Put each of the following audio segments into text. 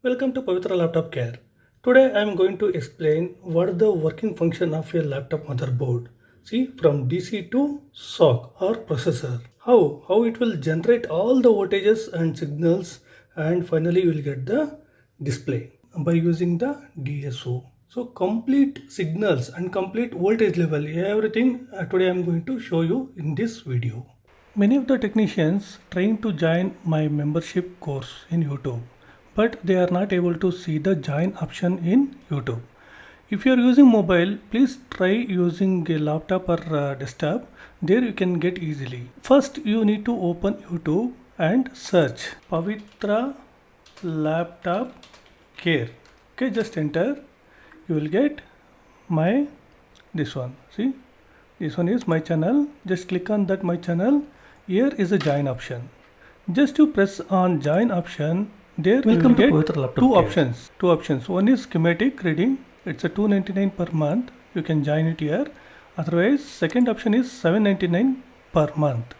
Welcome to Pavitra Laptop Care. Today I am going to explain what is the working function of a laptop motherboard. See, from DC to SOC or processor. How it will generate all the voltages and signals, and finally you will get the display by using the DSO. So complete signals and complete voltage level, everything today I am going to show you in this video. Many of the technicians trying to join my membership course in YouTube, but they are not able to see the join option in YouTube. If you are using mobile, please try using a laptop or desktop. There you can get easily. First, you need to open YouTube and search Pavitra Laptop Care. Okay, just enter. You will get my this one. See, this one is my channel. Just click on that my channel. Here is a join option. Just to press on join option, there you will get two options. One is schematic reading. It's a 299 per month. You can join it here. Otherwise, second option is 799 per month.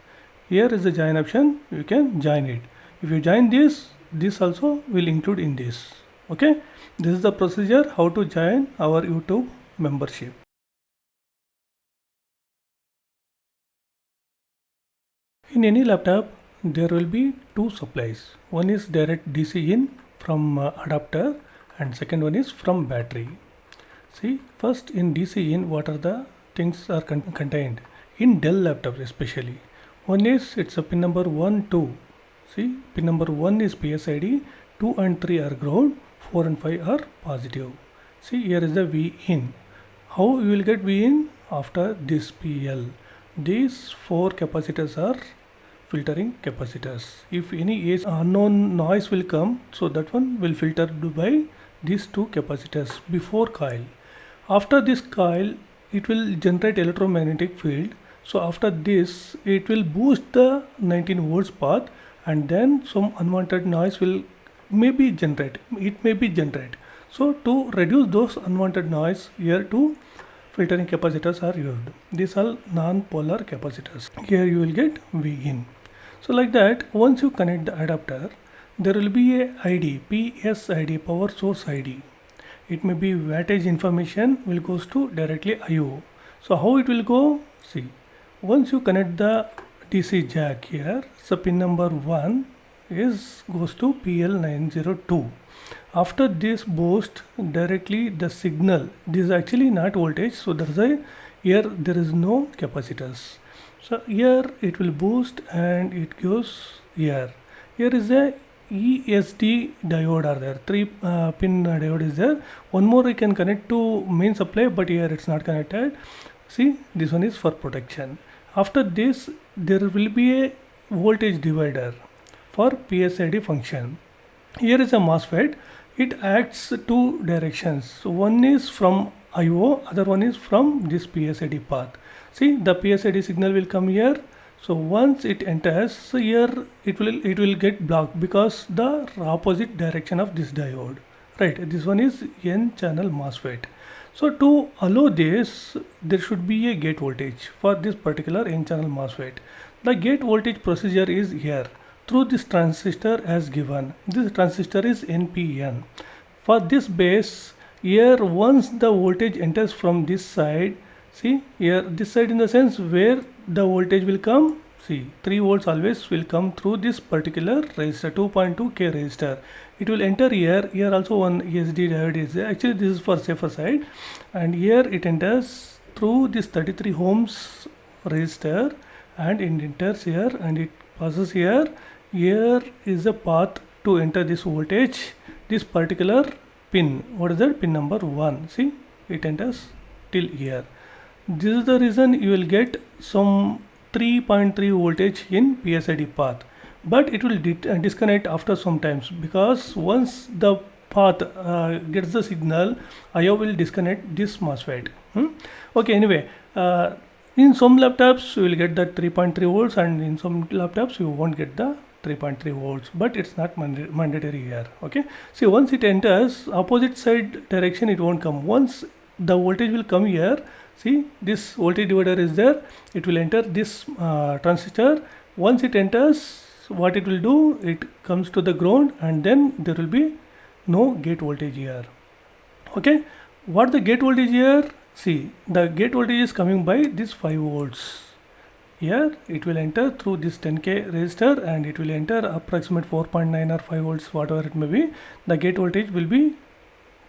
Here is the join option. You can join it. If you join this also will include in this. Okay. This is the procedure how to join our YouTube membership. In any laptop, there will be two supplies. One is direct DC in from adapter and second one is from battery. See, first in DC in, what are the things are contained in Dell laptops especially. One is it's a pin number 1, 2. See, pin number 1 is PSID, 2 and 3 are ground, 4 and 5 are positive. See, here is the V in. How you will get V in? After this PL. These 4 capacitors are filtering capacitors. If any unknown noise will come, so that one will filter by these 2 capacitors before coil. After this coil, it will generate electromagnetic field. So after this, it will boost the 19 volts path, and then some unwanted noise will maybe generate. It may be generate. So to reduce those unwanted noise, here two filtering capacitors are used. These are non-polar capacitors. Here you will get V in. So like that, once you connect the adapter, there will be a ID, PSID, power source ID. It may be wattage information will goes to directly IO. So how it will go? See, once you connect the DC jack here, so pin number 1 goes to PL902. After this boost, directly the signal, this is actually not voltage, so that's why here there is no capacitors. So here it will boost and it goes here. Here is a ESD diode are there, 3 pin diode is there. One more we can connect to main supply, but here it's not connected. See, this one is for protection. After this, there will be a voltage divider for PSID function. Here is a MOSFET. It acts two directions. One is from IO, other one is from this PSID path. See, the PSID signal will come here. So once it enters, so here it will get blocked because the opposite direction of this diode. Right, this one is N channel MOSFET. So to allow this, there should be a gate voltage for this particular N channel MOSFET. The gate voltage procedure is here through this transistor as given. This transistor is NPN. For this base, here once the voltage enters from this side, see here this side in the sense where the voltage will come, see 3 volts always will come through this particular resistor, 2.2 K resistor. It will enter here. Here also one ESD diode is there. Actually this is for safer side, and here it enters through this 33 ohms resistor and it enters here and it passes here. Here is a path to enter this voltage, this particular pin. What is that? Pin number 1. See, it enters till here. This is the reason you will get some 3.3 voltage in PSID path, but it will disconnect after some times, because once the path gets the signal, IO will disconnect this MOSFET. Okay, anyway, in some laptops you will get the 3.3 volts, and in some laptops you won't get the 3.3 volts, but it's not mandatory here. Okay, see, once it enters opposite side direction, it won't come. Once the voltage will come here, see this voltage divider is there, it will enter this transistor. Once it enters, what it will do, it comes to the ground, and then there will be no gate voltage here. Okay, what the gate voltage here? See, the gate voltage is coming by this 5 volts. Here it will enter through this 10k resistor and it will enter approximate 4.9 or 5 volts, whatever it may be. The gate voltage will be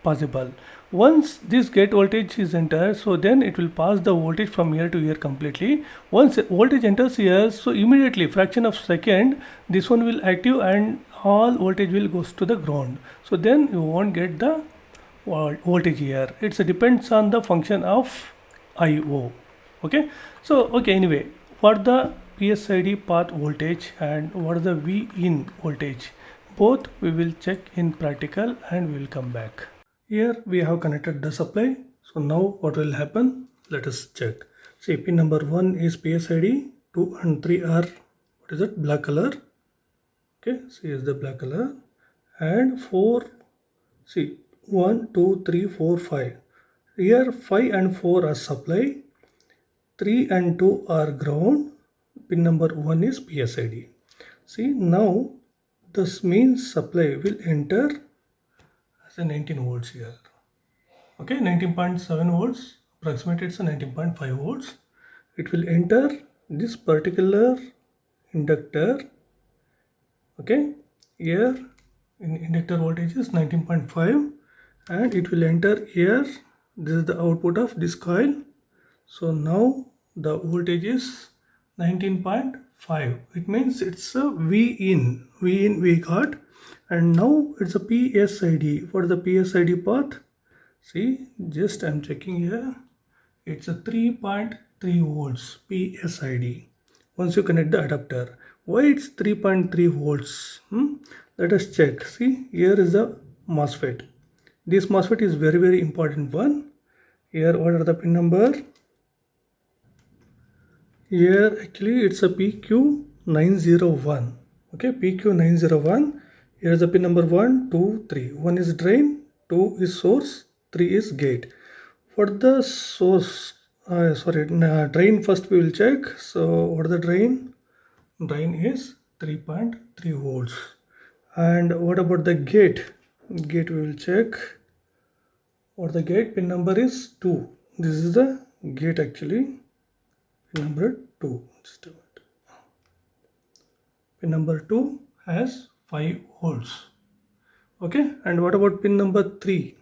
possible. Once this gate voltage is entered, so then it will pass the voltage from here to here completely. Once voltage enters here, so immediately fraction of second this one will active and all voltage will goes to the ground. So then you won't get the voltage here. It depends on the function of IO. Okay, so anyway, what the PSID path voltage and what is the V in voltage, both we will check in practical and we will come back. Here we have connected the supply. So now what will happen? Let us check. See, pin number 1 is PSID, 2 and 3 are, what is it, black color. Okay, see is the black color, and 4, see 1, 2, 3, 4, 5. Here 5 and 4 are supply, 3 and 2 are ground, pin number 1 is PSID. See, now this means supply will enter as a 19 volts here. Okay, 19.7 volts, approximately it's a 19.5 volts. It will enter this particular inductor. Okay, here in inductor voltage is 19.5 and it will enter here. This is the output of this coil. So now the voltage is 19.5. It means it's a V in we got, and now it's a PSID. What is the PSID path? See, just I'm checking here. It's a 3.3 volts PSID. Once you connect the adapter, why it's 3.3 volts? Let us check. See, here is the MOSFET. This MOSFET is very important one. Here, what are the pin number? Here actually it's a PQ901. Okay, PQ901. Here is the pin number 1, 2, 3. 1 is drain, 2 is source, 3 is gate. For the source, drain first we will check. So what is the drain? Drain is 3.3 volts. And what about the gate? Gate we will check. What the gate? Pin number is 2. This is the gate actually. Pin number 2. Just a minute. Pin number 2 has 5 volts. Okay, and what about pin number 3?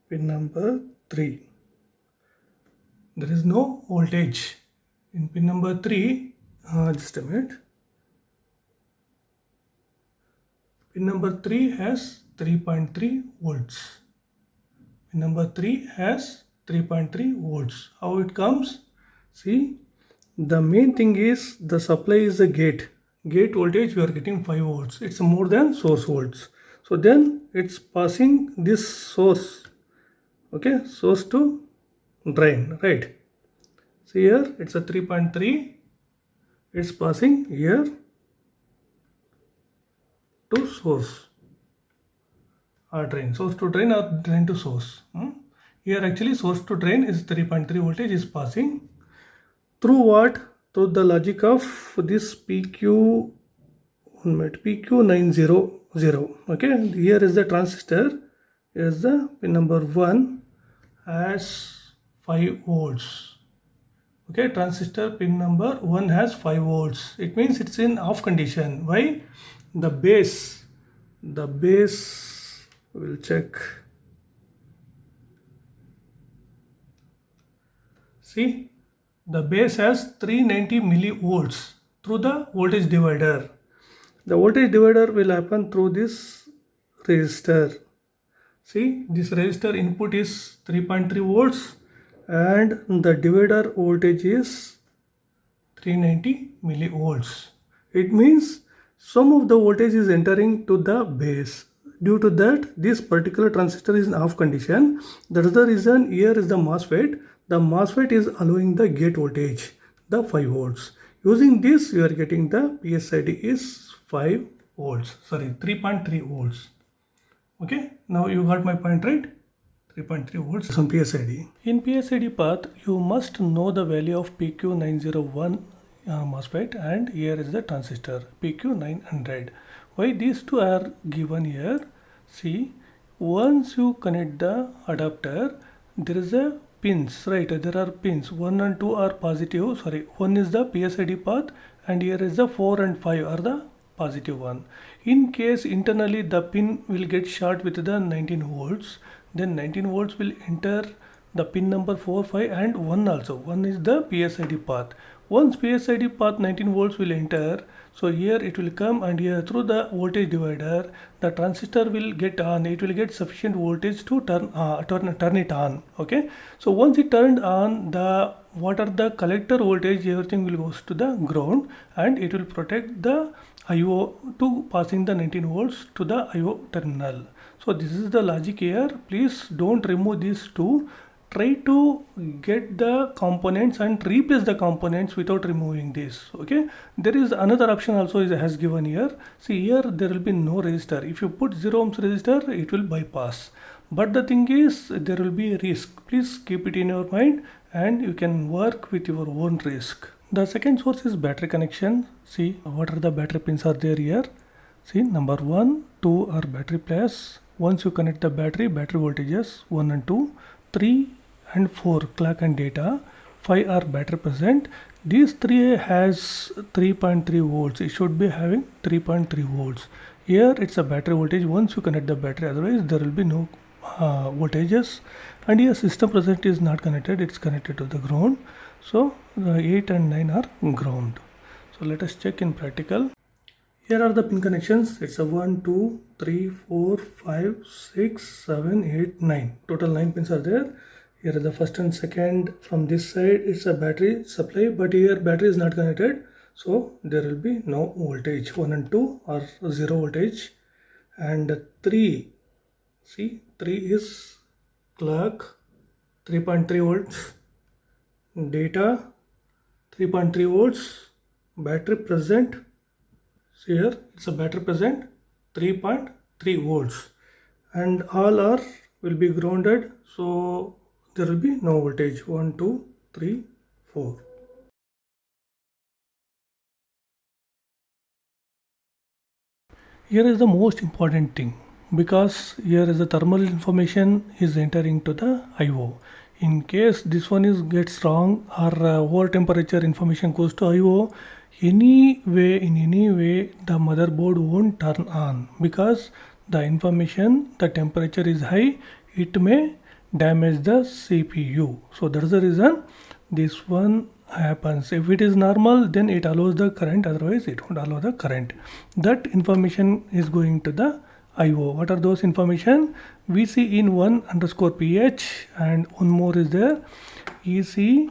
Pin number 3. There is no voltage. In pin number 3, just a minute. Pin number 3 has 3.3 volts. Pin number 3 has 3.3 volts. How it comes? See, the main thing is the supply is the gate. Gate voltage we are getting 5 volts. It's more than source volts. So then it's passing this source. Okay, source to drain, right? See here, it's a 3.3. It's passing here to source or drain. Source to drain or drain to source. Here actually source to drain is 3.3 voltage is passing. Through what? Through the logic of this PQ900. Okay, here is the transistor. Here is the pin number 1 has 5 volts. Okay, transistor pin number 1 has 5 volts. It means it's in off condition. Why? The base we'll check. See, the base has 390 millivolts through the voltage divider. The voltage divider will happen through this resistor. See, this resistor input is 3.3 volts and the divider voltage is 390 millivolts. It means some of the voltage is entering to the base. Due to that, this particular transistor is in off condition. That is the reason here is the MOSFET. The MOSFET is allowing the gate voltage, the 5 volts. Using this, you are getting the PSID is 5 volts. Sorry, 3.3 volts. Okay, now you got my point, right? 3.3 volts on PSID. In PSID path, you must know the value of PQ901 MOSFET, and here is the transistor PQ900. Why these two are given here? See, once you connect the adapter, there is a pins, right? There are pins. 1 and 2 are positive. Sorry, 1 is the PSID path, and here is the 4 and 5 are the positive one. In case internally the pin will get short with the 19 volts, then 19 volts will enter the pin number 4, 5 and 1 also. 1 is the PSID path. Once PSID path 19 volts will enter, so here it will come, and here through the voltage divider the transistor will get on. It will get sufficient voltage to turn it on. Okay, so once it turned on, the what are the collector voltage, everything will goes to the ground, and it will protect the IO to passing the 19 volts to the IO terminal. So this is the logic here. Please don't remove these two. Try to get the components and replace the components without removing this. Okay, there is another option also has given here. See, here there will be no resistor. If you put 0 ohms resistor, it will bypass, but the thing is there will be a risk. Please keep it in your mind and you can work with your own risk. The second source is battery connection. See, what are the battery pins are there here. See, number 1, 2 are battery plus. Once you connect the battery voltages 1 and 2, 3 and 4 clock and data, 5 are battery present. These 3 has 3.3 volts. It should be having 3.3 volts. Here it's a battery voltage once you connect the battery, otherwise there will be no voltages. And here system present is not connected, it's connected to the ground. So the 8 and 9 are ground. So let us check in practical. Here are the pin connections. It's a 1, 2, 3, 4, 5, 6, 7, 8, 9. Total 9 pins are there. Here are the first and second. From this side it's a battery supply, but here battery is not connected, so there will be no voltage. 1 and 2 are 0 voltage, and 3, see, 3 is clock, 3.3 volts, data 3.3 volts, battery present. See, here it's a battery present 3.3 volts, and all are will be grounded, so there will be no voltage. 1, 2, 3, 4. Here is the most important thing, because here is the thermal information is entering to the IO. In case this one is gets wrong, or over temperature information goes to IO, in any way the motherboard won't turn on, because the information, the temperature is high, it may damage the CPU. So that is the reason this one happens. If it is normal, then it allows the current, otherwise it won't allow the current. That information is going to the IO. What are those information? VC in 1 underscore PH, and one more is there, EC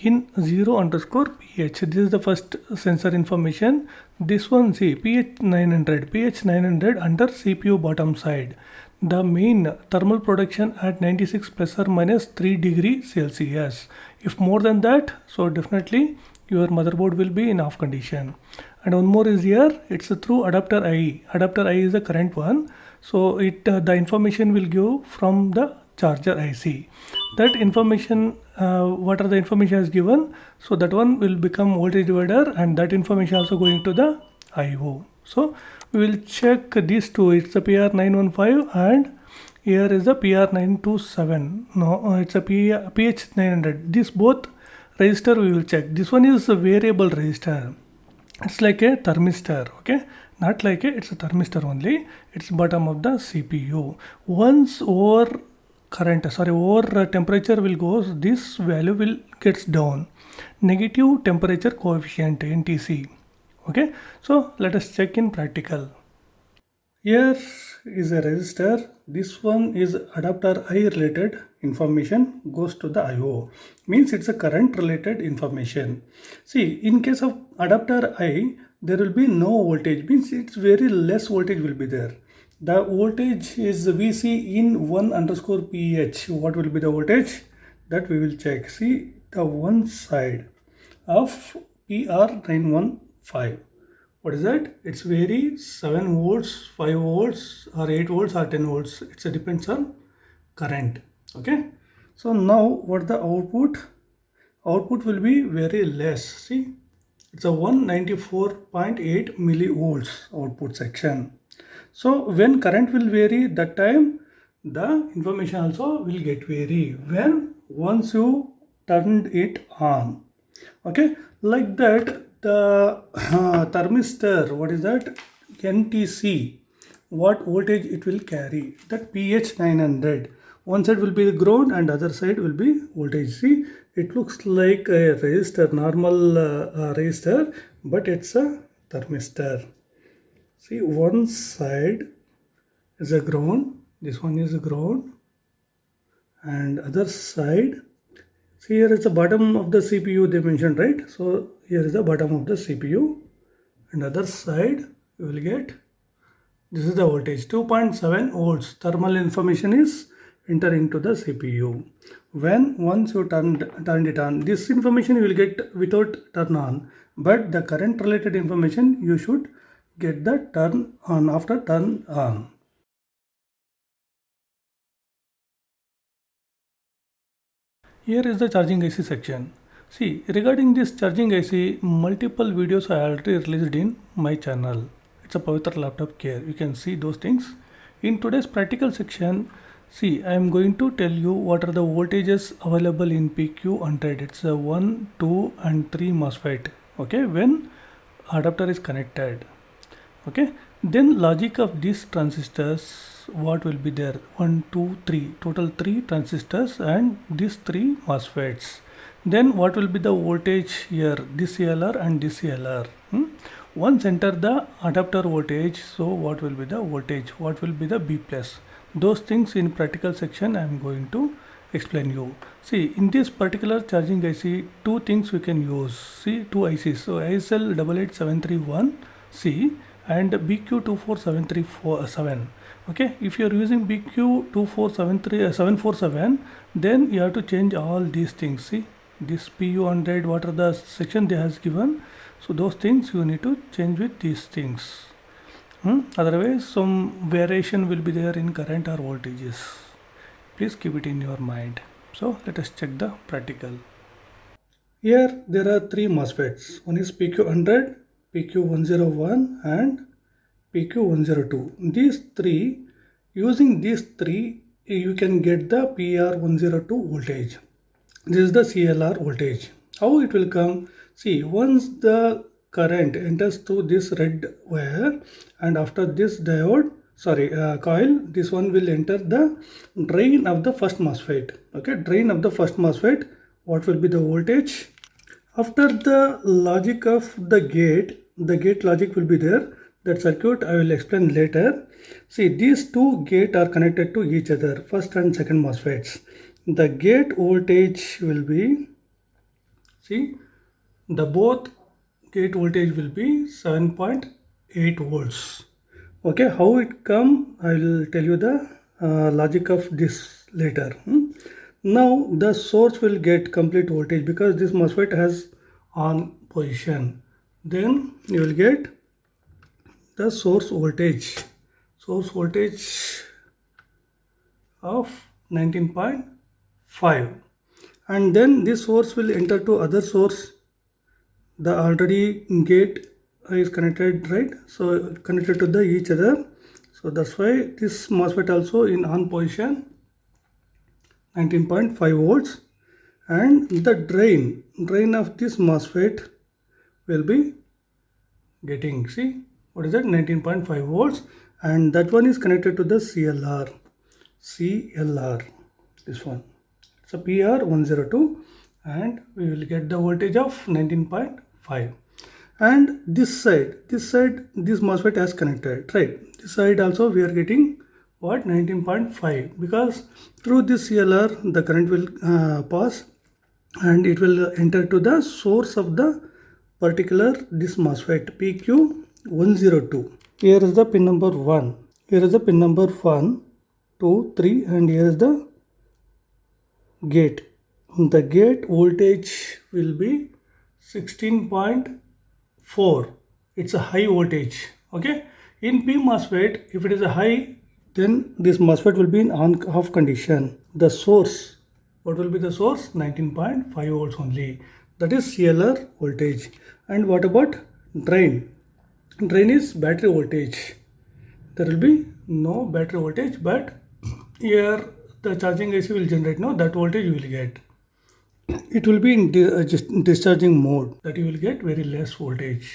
in 0 underscore pH. This is the first sensor information. This one, see, pH 900 under CPU bottom side. The main thermal production at 96 plus or minus 3 degree Celsius. If more than that, so definitely your motherboard will be in off condition. And one more is here, it's through adapter IE. Adapter IE is the current one, so it the information will give from the charger IC. That information, what are the information is given, so that one will become voltage divider, and that information also going to the IO. So we will check these two. It's a PR915 and here is the PR927. No, it's a PH900. These both resistor we will check. This one is a variable resistor. It's like a thermistor, okay? Not like it's a thermistor only. It's bottom of the CPU. Once over temperature will goes, this value will gets down. Negative temperature coefficient, NTC. Okay, so let us check in practical. Here is a resistor. This one is adapter I related information goes to the IO. Means it's a current related information. See, in case of adapter I, there will be no voltage. Means it's very less voltage will be there. The voltage is VC in 1 underscore PH. What will be the voltage? That we will check. See, the one side of PR915. What is that? It's very 7 volts, 5 volts or 8 volts or 10 volts. It depends on current. Okay. So now what the output? Output will be very less. See, it's a 194.8 millivolts output section. So when current will vary, that time the information also will get vary when once you turned it on. Okay, like that the thermistor, what is that, NTC, what voltage it will carry, that PH 900, one side will be the ground and other side will be voltage. See, it looks like a resistor, normal resistor, but it's a thermistor. See, one side is a ground, this one is a ground, and other side, see here is the bottom of the CPU they mentioned, right? So here is the bottom of the CPU, and other side you will get, this is the voltage 2.7 volts. Thermal information is entering to the CPU. When once you turned it on, this information you will get without turn on, but the current related information you should get the turn on after turn on. Here is the charging IC section. See, regarding this charging IC, multiple videos I already released in my channel. It's a Pavitra Laptop Care. You can see those things. In today's practical section, see, I am going to tell you what are the voltages available in PQ100. It's a 1, 2 and 3 MOSFET. Okay, when adapter is connected. Okay, then logic of these transistors, what will be there, 1 2 3, total 3 transistors and these 3 MOSFETs. Then what will be the voltage here, this CLR and this CLR. Once enter the adapter voltage, so what will be the voltage, what will be the B plus, those things in practical section I am going to explain you. See, in this particular charging IC, two things we can use. See, two ICs, so ISL 88731C and BQ24737. Okay, if you are using BQ24747, then you have to change all these things. See, this PU100, what are the section they has given, so those things you need to change with these things. Otherwise some variation will be there in current or voltages. Please keep it in your mind. So let us check the practical. Here there are 3 MOSFETs. One is PQ100, PQ101 and PQ102. These 3, using these 3 you can get the PR102 voltage. This is the CLR voltage. How it will come? See, once the current enters through this red wire and after this diode, coil, this one will enter the drain of the first MOSFET. Okay, drain of the first MOSFET, what will be the voltage? After the logic of the gate logic will be there. That circuit I will explain later. See, these two gates are connected to each other, first and second MOSFETs. The gate voltage will be, see, the both gate voltage will be 7.8 volts. Okay, how it come, I will tell you the logic of this later. Now the source will get complete voltage because this MOSFET has on position. Then you will get the source voltage of 19.5, and then this source will enter to other source. The already gate is connected, right? So connected to the each other, so that's why this MOSFET also in on position 19.5 volts, and the drain of this MOSFET will be getting, see, what is that, 19.5 volts, and that one is connected to the CLR, this one, it's a PR102, and we will get the voltage of 19.5. And this side this MOSFET has connected, right? This side also we are getting what, 19.5, because through this CLR the current will pass and it will enter to the source of the particular this MOSFET PQ102. Here is the pin number 1, here is the pin number 1, 2, 3, and here is the gate. The gate voltage will be 16.4. It's a high voltage. Okay, in P MOSFET, if it is a high, then this MOSFET will be in on off condition. The source, what will be the source? 19.5 volts only. That is CLR voltage. And what about drain? Drain is battery voltage. there will be no battery voltage, but here the charging IC will generate now that voltage you will get. It will be in just discharging mode, that you will get very less voltage.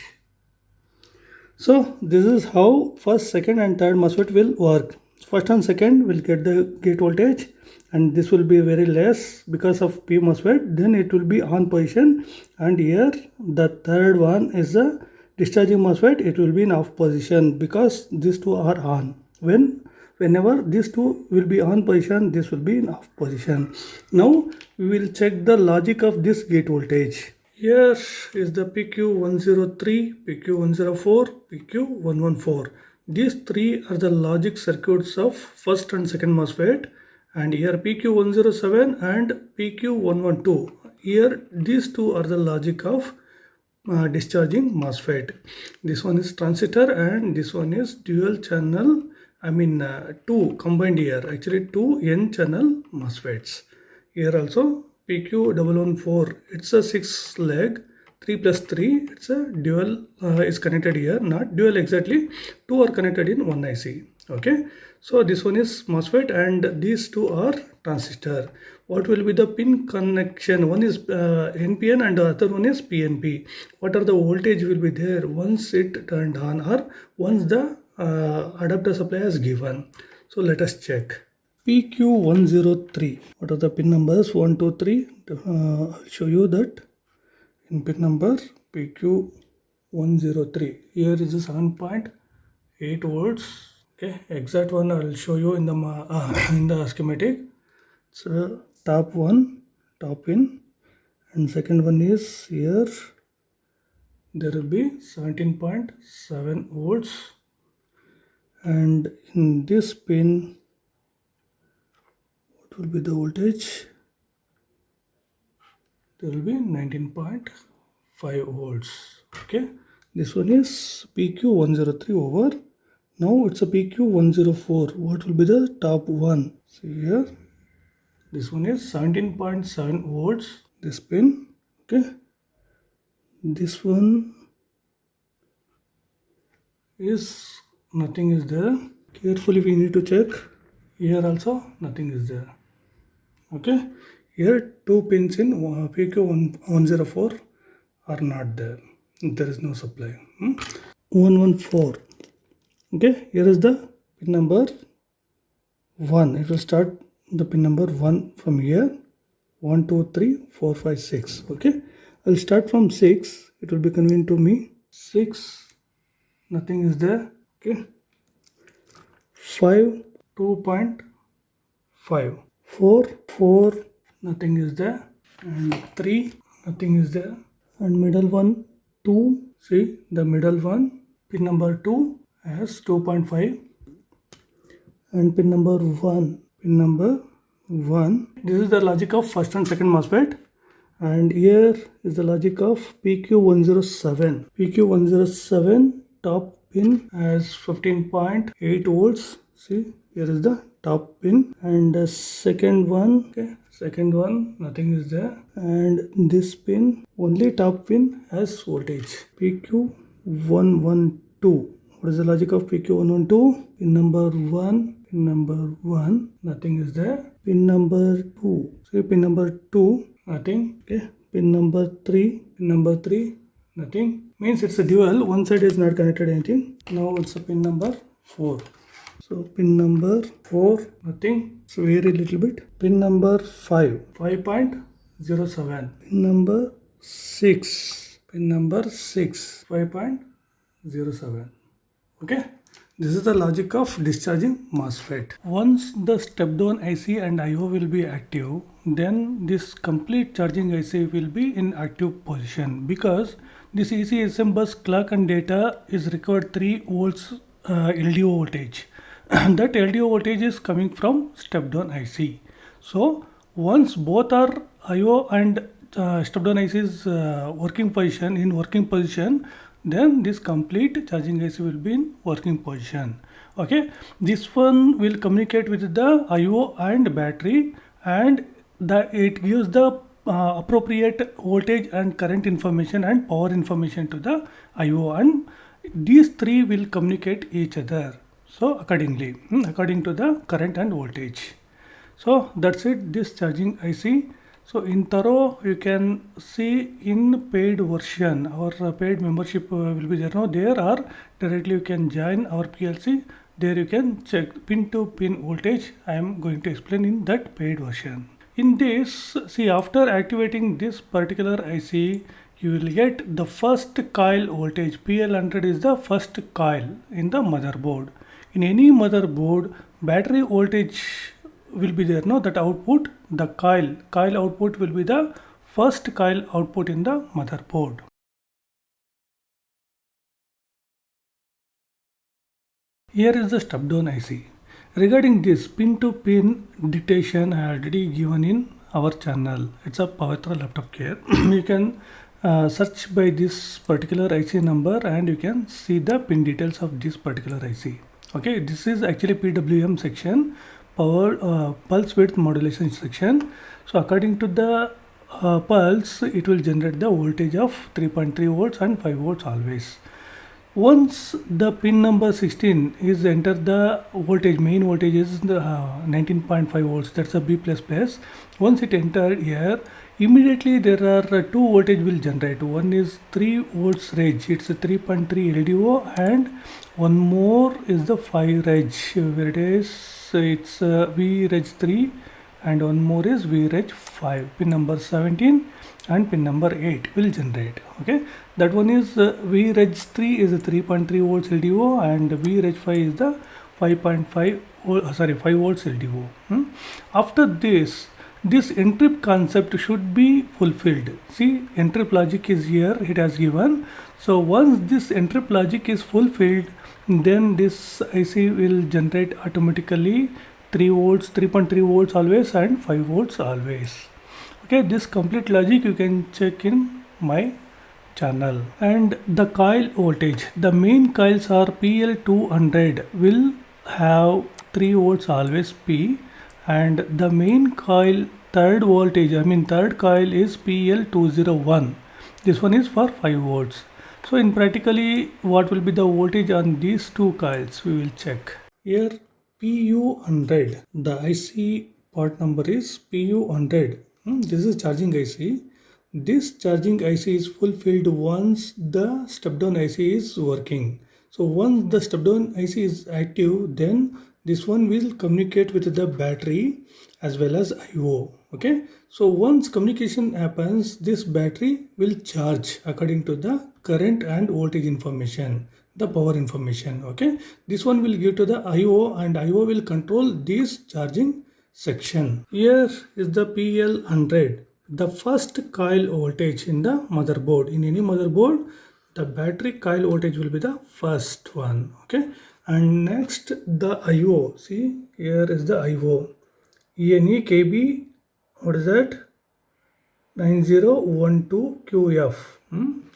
So this is how first, second and third MOSFET will work. First and second will get the gate voltage, and this will be very less because of P MOSFET. Then it will be on position, and here the third one is the discharging MOSFET. It will be in off position because these two are on. Whenever these two will be on position, this will be in off position. Now we will check the logic of this gate voltage. Here is the PQ103, PQ104, PQ114. These three are the logic circuits of first and second MOSFET, and here PQ107 and PQ112. Here these two are the logic of discharging MOSFET. This one is transistor and this one is dual channel, two combined here, actually two N channel MOSFETs. Here also PQ114, it's a 6 leg, 3 plus 3, it's a dual, is connected here, not dual exactly, two are connected in one IC. Okay, so this one is MOSFET and these two are transistor. What will be the pin connection? One is NPN and the other one is PNP. What are the voltage will be there once it turned on or once the adapter supply is given? So let us check. PQ103. What are the pin numbers? 1, 2, 3. I'll show you that in pin number PQ103. Here is a 7.8 volts. Okay, exact one I'll show you in the schematic. So top one, top pin, and second one is here. There will be 17.7 volts, and in this pin, what will be the voltage? There will be 19.5 volts. Okay, this one is PQ103 over. Now it's a PQ104. What will be the top one? See here. This one is 17.7 volts. This pin. Okay. This one is nothing is there. Carefully we need to check. Here also nothing is there. Okay. Here two pins in PQ104 are not there. There is no supply. 114. Okay, here is the pin number 1. It will start the pin number 1 from here. 1, 2, 3, 4, 5, 6. Okay, I will start from 6. It will be convenient to me. 6, nothing is there. Okay, 5, 2.5. 4, nothing is there. And 3, nothing is there. And middle one, 2. See the middle one, pin number 2. Has 2.5 and pin number 1. This is the logic of first and second MOSFET, and here is the logic of PQ107. PQ107 top pin has 15.8 volts. See, here is the top pin, and the second one. Okay, second one, nothing is there, and this pin, only top pin has voltage. PQ112. What is the logic of PQ112? Pin number 1, nothing is there. Pin number 2, see pin number 2, nothing. Okay, pin number 3, nothing. Means it's a dual, one side is not connected anything. Now it's a pin number 4. So pin number 4, nothing. So very little bit. Pin number 5, 5.07. Pin number 6, 5.07. Okay, this is the logic of discharging MOSFET. Once the step down IC and IO will be active, then this complete charging IC will be in active position, because this ECSM bus clock and data is required 3 volts LDO voltage. That LDO voltage is coming from step down IC. So once both are IO and step down IC is working position, then this complete charging IC will be in working position. Okay, this one will communicate with the IO and battery, and it gives the appropriate voltage and current information and power information to the IO, and these three will communicate each other. so accordingly, according to the current and voltage. So that's it, this charging IC. So in thorough you can see in paid version our paid membership will be there now there, or directly you can join our PLC. There you can check pin to pin voltage. I am going to explain in that paid version. In this, see, after activating this particular IC, you will get the first coil voltage. PL100 is the first coil in the motherboard. In any motherboard, battery voltage will be there. No, that output, the coil output will be the first coil output in the motherboard. Here is the step down IC. Regarding this pin to pin dictation, I already given in our channel. It's a Pavitra laptop care. You can search by this particular IC number and you can see the pin details of this particular IC. Okay, this is actually PWM section, power pulse width modulation section. So according to the pulse, it will generate the voltage of 3.3 volts and 5 volts always. Once the pin number 16 is enter, the voltage, main voltage is the 19.5 volts, that's a B++. Once it entered here, immediately there are two voltage will generate. One is 3 volts reg, it's a 3.3 LDO, and one more is the 5 reg, where it is, it's V reg 3, and one more is V reg 5. Pin number 17 and pin number 8 will generate. Okay, that one is V reg 3 is a 3.3 volts LDO, and V reg 5 is the 5 volts LDO. After this N-trip concept should be fulfilled. See, N-trip logic is here, it has given. So once this N-trip logic is fulfilled, then this IC will generate automatically 3 volts, 3.3 volts always, and 5 volts always. Okay, this complete logic you can check in my channel. And the coil voltage, the main coils are PL200 will have 3 volts always P, and the main coil third voltage, third coil is PL201. This one is for 5 volts. So in practically what will be the voltage on these two coils, we will check. Here PU100, the IC part number is PU100. This is charging IC. This charging IC is fulfilled once the step down IC is working. So once the step down IC is active, then this one will communicate with the battery as well as IO. Okay, so once communication happens, this battery will charge according to the current and voltage information, the power information. Okay, this one will give to the IO, and IO will control this charging section. Here is the PL100, the first coil voltage in the motherboard. In any motherboard, the battery coil voltage will be the first one. Okay, and next the IO. See, here is the IO. ENE KB, what is that? 9012QF.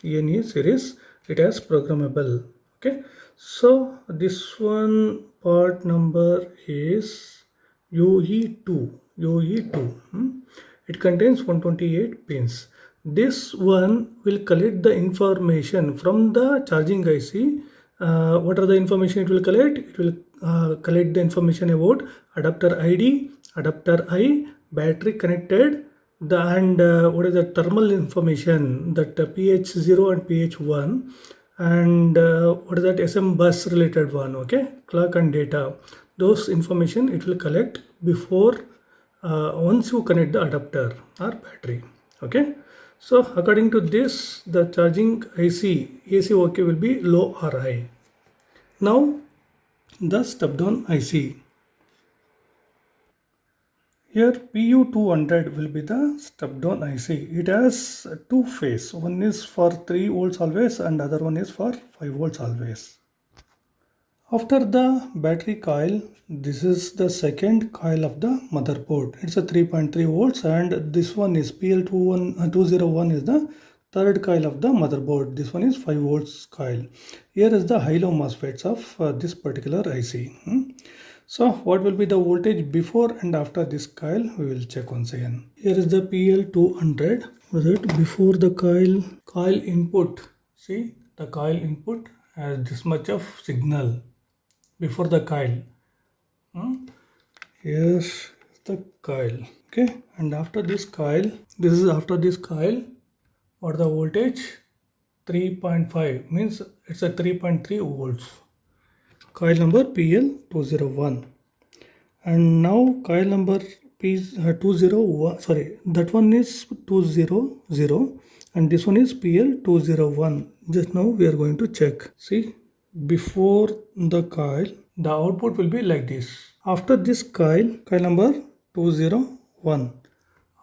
ENE series, it has programmable. Okay, so this one part number is UE2. It contains 128 pins. This one will collect the information from the charging IC. What are the information it will collect? It will collect the information about adapter ID, adapter I, battery connected, and what is the thermal information, that pH0 and pH1, and what is that SM bus related one. Okay, clock and data, those information it will collect before once you connect the adapter or battery. Okay, so according to this, the charging IC AC OK will be low or high. Now the step down IC. Here PU200 will be the step down IC. It has two phase. One is for 3 volts always and other one is for 5 volts always. After the battery coil, this is the second coil of the motherboard. It's a 3.3 volts, and this one is PL201 is the third coil of the motherboard. This one is 5 volts coil. Here is the high-low MOSFETs of this particular IC. So what will be the voltage before and after this coil? We will check once again. Here is the PL200. Was it before the coil input? See, the coil input has this much of signal. before the coil. Here's the coil. Okay, and after this coil, this is after this coil. What the voltage? 3.5 means it's a 3.3 volts. Coil number PL201. And now coil number P201, sorry, that one is 200 and this one is PL201. Just now we are going to check. See, before the coil, the output will be like this. After this coil number 201.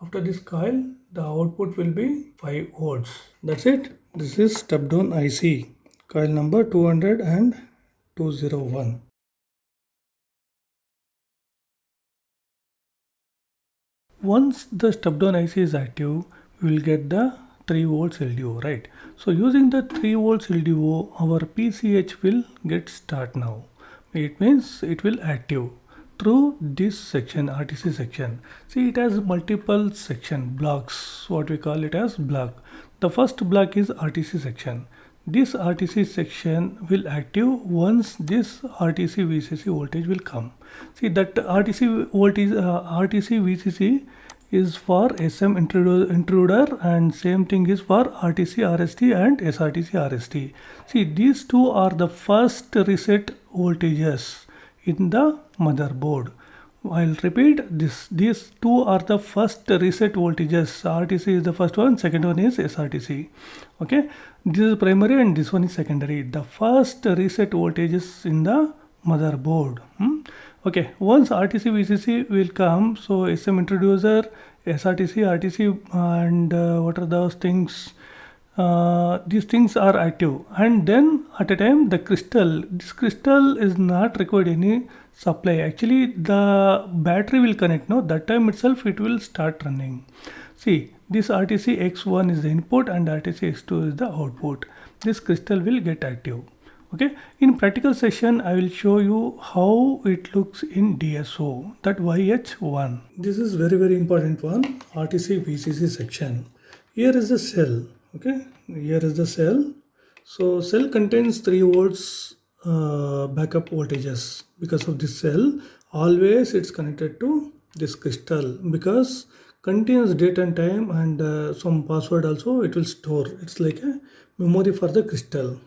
After this coil, the output will be 5 volts. That's it. This is step down IC, coil number 200 and 201. Once the step down IC is active, we will get the 3 volts LDO, right? So using the 3 volts LDO, our PCH will get start now. It means it will active through this section, RTC section. See, it has multiple section blocks, what we call it as block. The first block is RTC section. This RTC section will active once this RTC VCC voltage will come. See, that RTC voltage, RTC VCC is for SM intruder and same thing is for RTC RST and SRTC RST. See, these two are the first reset voltages in the motherboard. I'll repeat this. These two are the first reset voltages. RTC is the first one, second one is SRTC. Okay, this is primary and this one is secondary. The first reset voltages in the motherboard. Okay, once RTC VCC will come, so SM introducer, SRTC, RTC, and what are those things? These things are active, and then at a time this crystal is not required any supply. Actually, the battery will connect. No, that time itself it will start running. See, this RTC X1 is the input and RTC X2 is the output. This crystal will get active. Okay, in practical session I will show you how it looks in DSO, that YH1. This is very important one, RTC VCC section. Here is the cell. Okay, here is the cell. So cell contains 3 volts backup voltages. Because of this cell, always it's connected to this crystal because contains date and time and some password also it will store. It's like a memory for the crystal.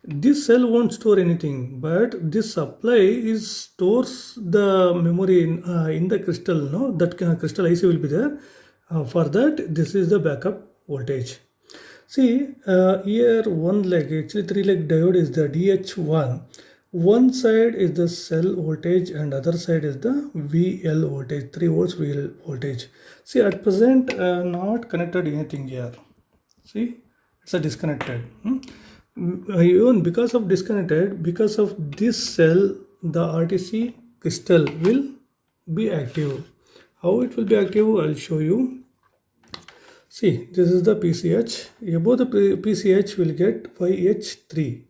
This cell won't store anything, but this supply is stores the memory in the crystal. No, that crystal IC will be there. For that, this is the backup voltage. See, here one leg, actually 3-leg diode is the DH1. One side is the cell voltage and other side is the VL voltage, 3 volts VL voltage. See, at present not connected anything here. See, it's a disconnected. Even because of disconnected, because of this cell, the RTC crystal will be active. How it will be active, I'll show you. See, this is the PCH. Above the PCH will get YH3.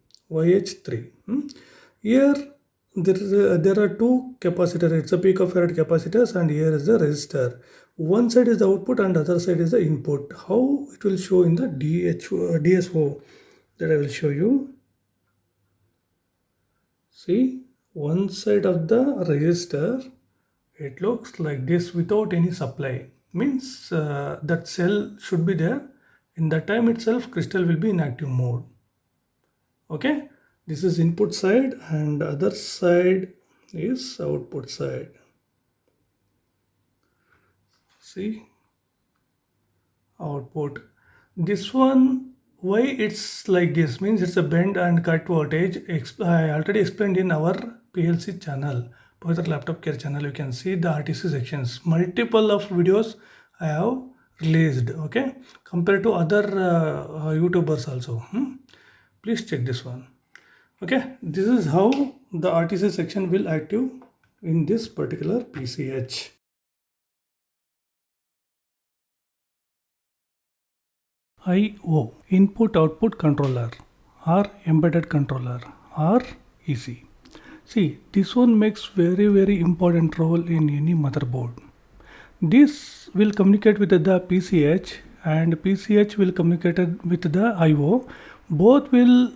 Here there are two capacitors. It's a picofarad capacitors and here is the resistor. One side is the output and other side is the input. How it will show in the DSO, that I will show you. See, one side of the resistor, it looks like this without any supply. Means that cell should be there. In that time itself, crystal will be in active mode. Okay, this is input side and other side is output side. See, output. This one, why it's like this means it's a bend and cut voltage. I already explained in our PLC channel, Pavitra Laptop Care channel. You can see the RTC sections. Multiple of videos I have released. Okay, compared to other YouTubers also. Please check this one. Okay, this is how the RTC section will active in this particular PCH. IO, input output controller or embedded controller or EC. See, this one makes very important role in any motherboard. This will communicate with the PCH and PCH will communicate with the IO. Both will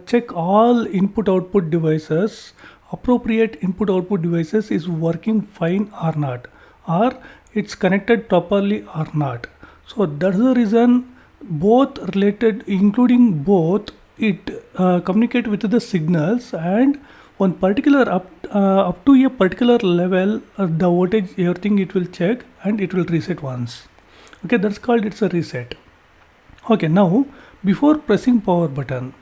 check all input output devices, appropriate input output devices is working fine or not, or it's connected properly or not. So that's the reason both related, including both, it communicate with the signals, and one particular up to a particular level, the voltage everything it will check and it will reset once. Okay, that's called it's a reset. Okay, now before pressing power button,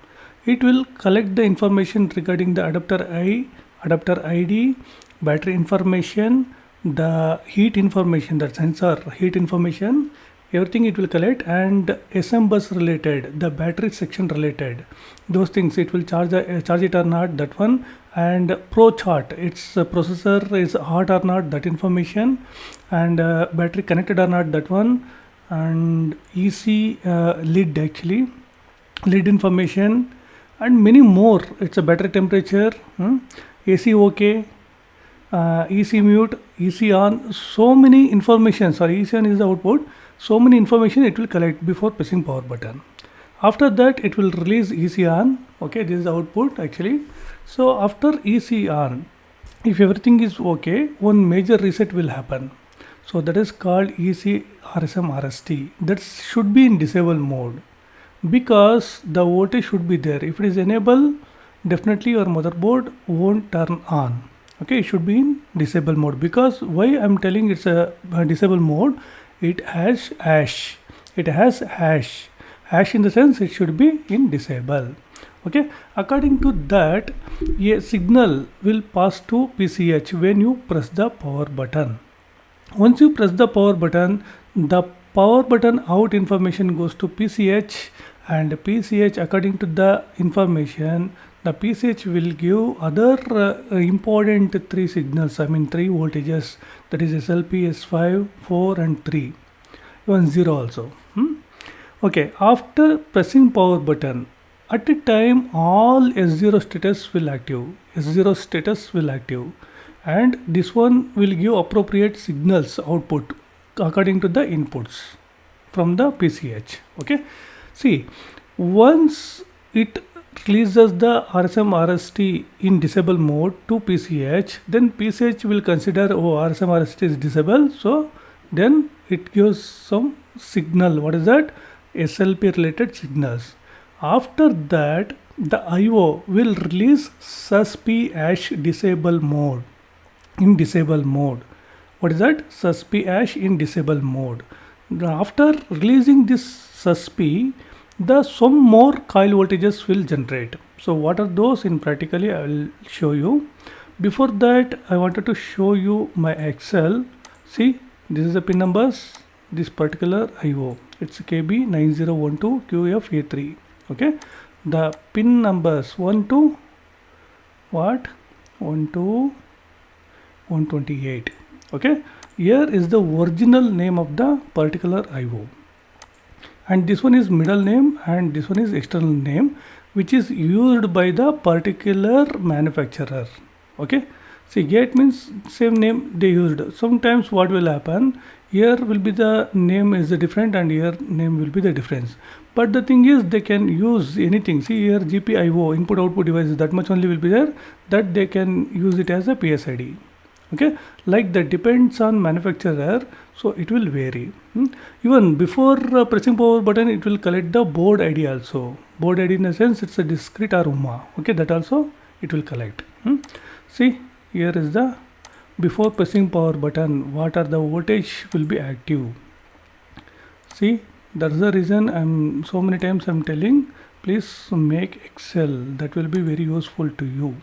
it will collect the information regarding the adapter I, adapter ID, battery information, the heat information, that sensor heat information, everything it will collect, and SM bus related, the battery section related, those things it will charge it or not, that one, and pro chart, its processor is hot or not, that information, and battery connected or not, that one, and EC lead, actually lead information, and many more. It's a battery temperature, AC OK, EC mute, EC on, so many information. Sorry, EC on is the output. So many information it will collect before pressing power button. After that it will release EC on. Okay, this is the output actually. So after EC on, if everything is okay, one major reset will happen. So that is called EC RSM RST. That should be in disable mode, because the voltage should be there. If it is enabled, definitely your motherboard won't turn on. Okay, it should be in disable mode. Because why I'm telling it's a disable mode, it has hash. It has hash. Hash in the sense it should be in disable. Okay, according to that, a signal will pass to PCH when you press the power button. Once you press the power button, the power button out information goes to PCH, and PCH, according to the information, the PCH will give other important three signals, I mean three voltages, that is SLP, S5, 4 and 3, even 0 also. Okay, after pressing power button, at a time all S0 status will active, S0 status will active, and this one will give appropriate signals output according to the inputs from the PCH. Okay, see, once it releases the RSM RST in disable mode to PCH, then PCH will consider, oh, RSM RST is disabled, so then it gives some signal. What is that? SLP related signals. After that, the IO will release susp hash disable mode in disable mode. What is that? Susp hash in disable mode. After releasing this susp, the some more coil voltages will generate. So what are those? In practically I will show you. Before that, I wanted to show you my Excel. See, this is the pin numbers, this particular IO, it's KB9012QFA3. okay, the pin numbers 1 to what, 1 to 128. okay, here is the original name of the particular IO, and this one is middle name, and this one is external name, which is used by the particular manufacturer. Okay, see, gate means same name they used. Sometimes what will happen, here will be the name is the different, and here name will be the difference, but the thing is they can use anything. See, here GPIO, input output devices, that much only will be there, that they can use it as a PSID. okay, like that depends on manufacturer, so it will vary. Even before pressing power button, it will collect the board ID also. Board ID in the sense it's a discrete or UMA. okay, that also it will collect. See, here is the before pressing power button, what are the voltage will be active. See, that's the reason I'm so many times I'm telling, please make Excel, that will be very useful to you.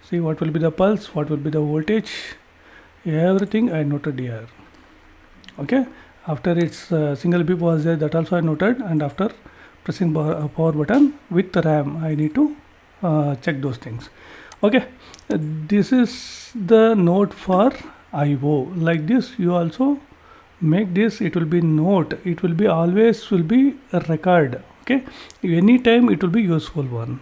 See, what will be the pulse, what will be the voltage, everything I noted here. Okay, after its single beep was there, that also I noted, and after pressing power button with the RAM, I need to check those things. Okay, this is the note for IO. Like this, you also make this, it will be note, it will be always will be a record. Okay, anytime it will be useful one.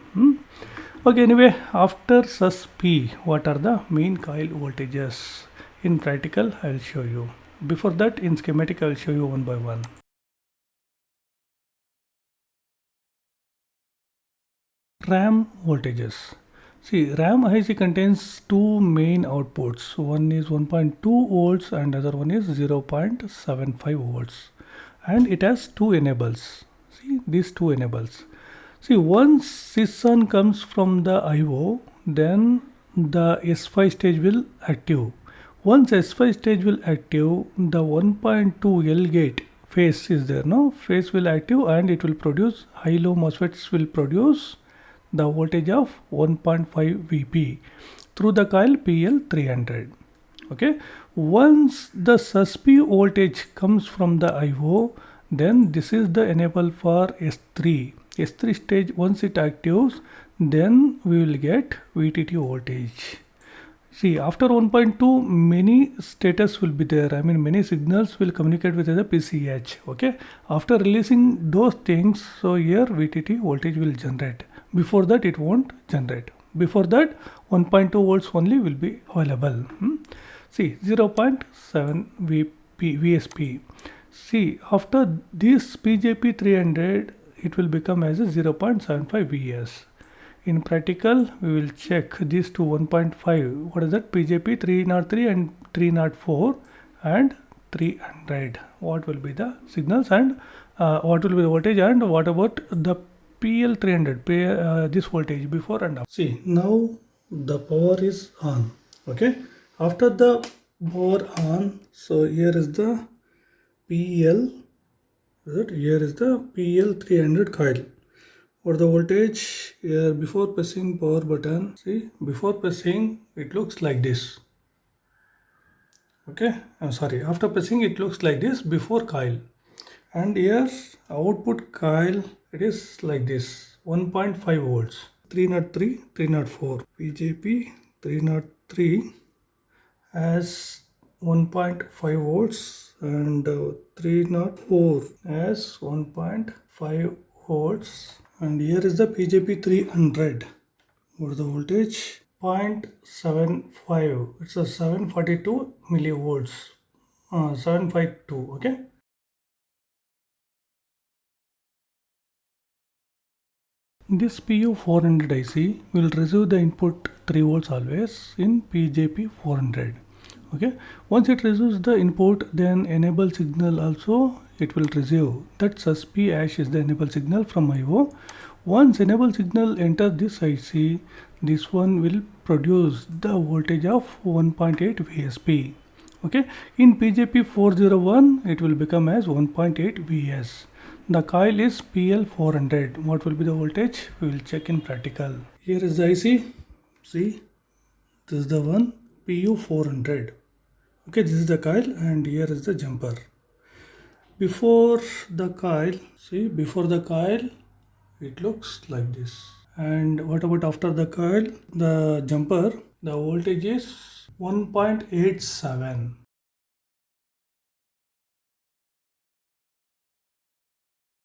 Okay, anyway, after susp, what are the main coil voltages? In practical, I will show you. Before that, in schematic, I will show you one by one. RAM voltages. See, RAM IC contains two main outputs. One is 1.2 volts and other one is 0.75 volts. And it has two enables. See, these two enables. See, once sys comes from the IO, then the S5 stage will active. Once S5 stage will active, the 1.2 L gate phase is there, no? Phase will active and it will produce, high-low MOSFETs will produce the voltage of 1.5 Vp through the coil PL300. Okay, once the susp voltage comes from the IO, then this is the enable for S3. S3 stage, once it actives, then we will get VTT voltage. See, after 1.2, many status will be there. I mean, many signals will communicate with the PCH. Okay, after releasing those things, so here VTT voltage will generate. Before that, it won't generate. Before that, 1.2 volts only will be available. See, 0.7 VSP. See, after this PJP300, it will become as a 0.75 Vs. In practical, we will check these two 1.5. What is that? PJP 303 and 304 and 300. What will be the signals and what will be the voltage, and what about the PL300? This voltage before and after. See, now the power is on. Okay. After the power on, so here is the PL. Here is the PL300 coil. For the voltage here, before pressing power button, see, before pressing it looks like this. Okay, I'm sorry, after pressing it looks like this before coil, and here output coil, it is like this, 1.5 volts, 303, 304, PJP 303 has 1.5 volts and 304 has 1.5 volts. And here is the PJP 300. What is the voltage? 0.75. It's a 742 millivolts. 752. Okay. This PU400 IC will receive the input 3 volts always in PJP 400. Okay. Once it receives the input, then enable signal also it will receive. That susp hash is the enable signal from IO. Once enable signal enter this IC, this one will produce the voltage of 1.8 VSP. Okay. In PJP 401, it will become as 1.8 VS. The coil is PL400. What will be the voltage? We will check in practical. Here is the IC. See, this is the one, PU400. Okay, this is the coil and here is the jumper. Before the coil, see, before the coil, it looks like this. And what about after the coil? The jumper, the voltage is 1.87.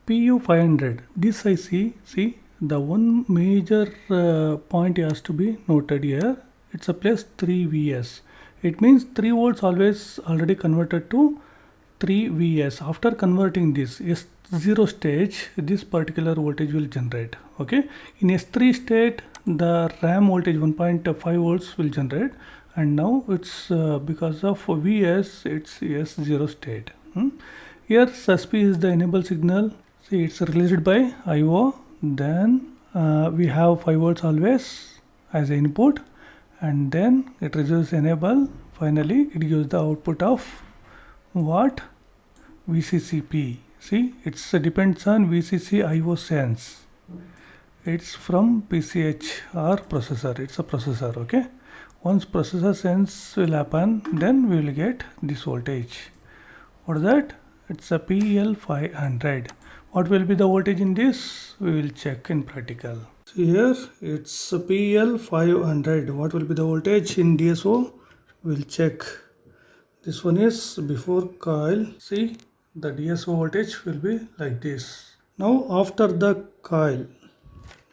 PU500, this IC, see, the one major point has to be noted here. It's a plus 3 Vs. It means 3 volts always already converted to 3 Vs. After converting this S0 stage, this particular voltage will generate. Okay. In S3 state, the RAM voltage 1.5 volts will generate, and now it's because of Vs, it's S0 state. Here susp is the enable signal. See, it's released by IO. Then we have 5 volts always as the input, and then it receives enable. Finally, it gives the output of what? VCCP. See, it's depends on VCC IO sense. It's from PCH or processor. It's a processor. Okay. Once processor sense will happen, then we will get this voltage. What is that? It's a PL500. What will be the voltage in this? We will check in practical. So here it's a PL500. What will be the voltage in DSO? We'll check. This one is before coil. See, the DSO voltage will be like this. Now after the coil,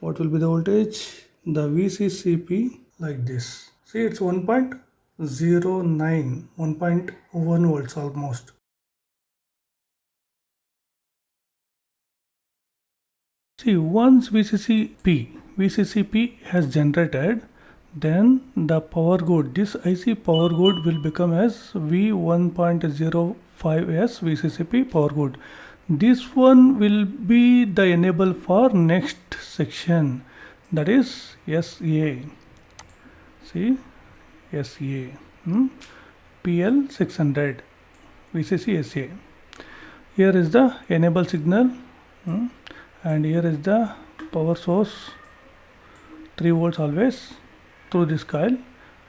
what will be the voltage? The VCCP like this. See, it's 1.09, 1.1 volts almost. See, once VCCP VCCP has generated, then the power good, this IC power good will become as V1.05S VCCP power good. This one will be the enable for next section, that is SA. See, SA, PL600 VCC SA. Here is the enable signal, and here is the power source, 3 volts always through this coil,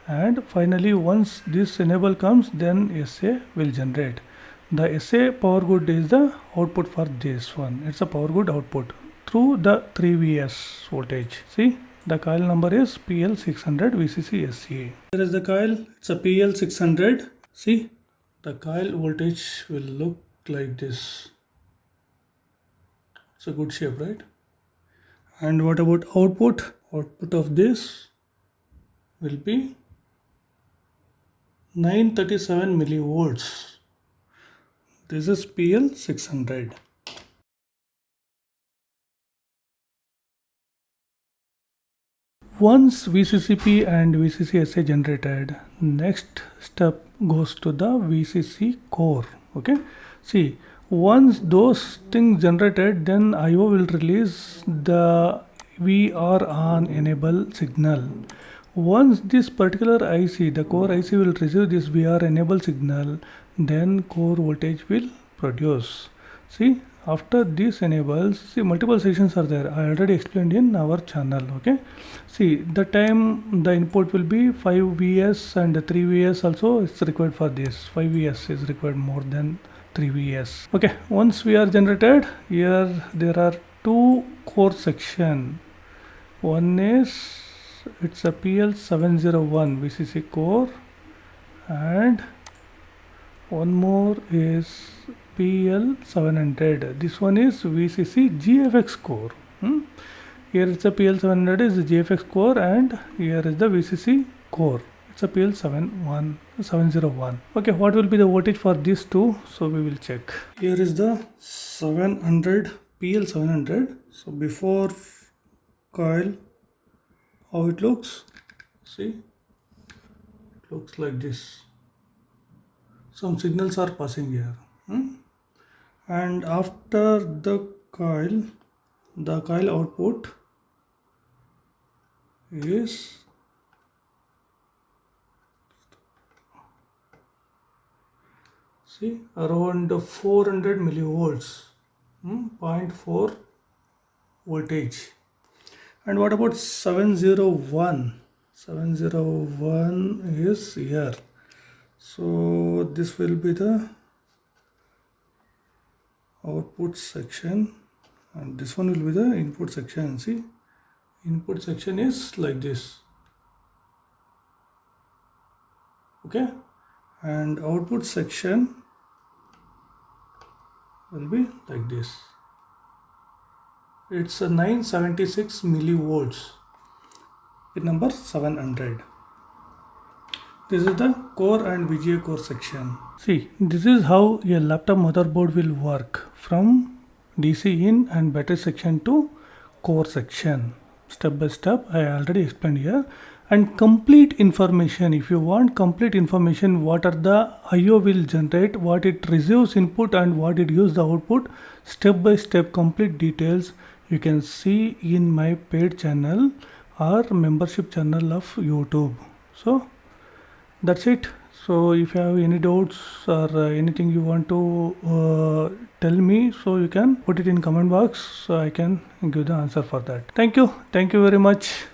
and finally once this enable comes, then SA will generate. The SA power good is the output for this one. It's a power good output through the 3Vs voltage. See, the coil number is PL600 VCC SA. Here is the coil, it's a PL600. See, the coil voltage will look like this. It's a good shape, right? And what about output? Output of this will be 937 millivolts. This is PL600. Once VCCP and VCC SA generated, next step goes to the VCC core. Okay, see, once those things generated, then IO will release the VR on enable signal. Once this particular IC, the core IC will receive this VR enable signal, then core voltage will produce. See, after this enables, see, multiple sections are there. I already explained in our channel. Okay, see, the time the input will be 5Vs and 3Vs also is required for this. 5Vs is required more than 3Vs. Okay, once we are generated, here there are two core section. One is, it's a PL701 VCC core, and one more is PL700. This one is VCC GFX core. Here it's a PL700 is the GFX core, and here is the VCC core. It's a PL701. Okay, what will be the voltage for these two? So we will check. Here is the 700 PL700. So before coil, how it looks? See, it looks like this. Some signals are passing here. And after the coil output is see around 400 millivolts, 0.4 voltage. And what about 701? 701 is here. So this will be the output section, and this one will be the input section. See, input section is like this. Okay, and output section will be like this. It's a 976 millivolts, pin number 700. This is the core and VGA core section. See, this is how a laptop motherboard will work from DC in and battery section to core section. Step by step, I already explained here. And complete information, if you want complete information, what are the IO will generate, what it receives input and what it gives the output, step by step complete details you can see in my paid channel or membership channel of YouTube. So that's it. So if you have any doubts or anything you want to tell me, so you can put it in comment box, so I can give the answer for that. Thank you very much.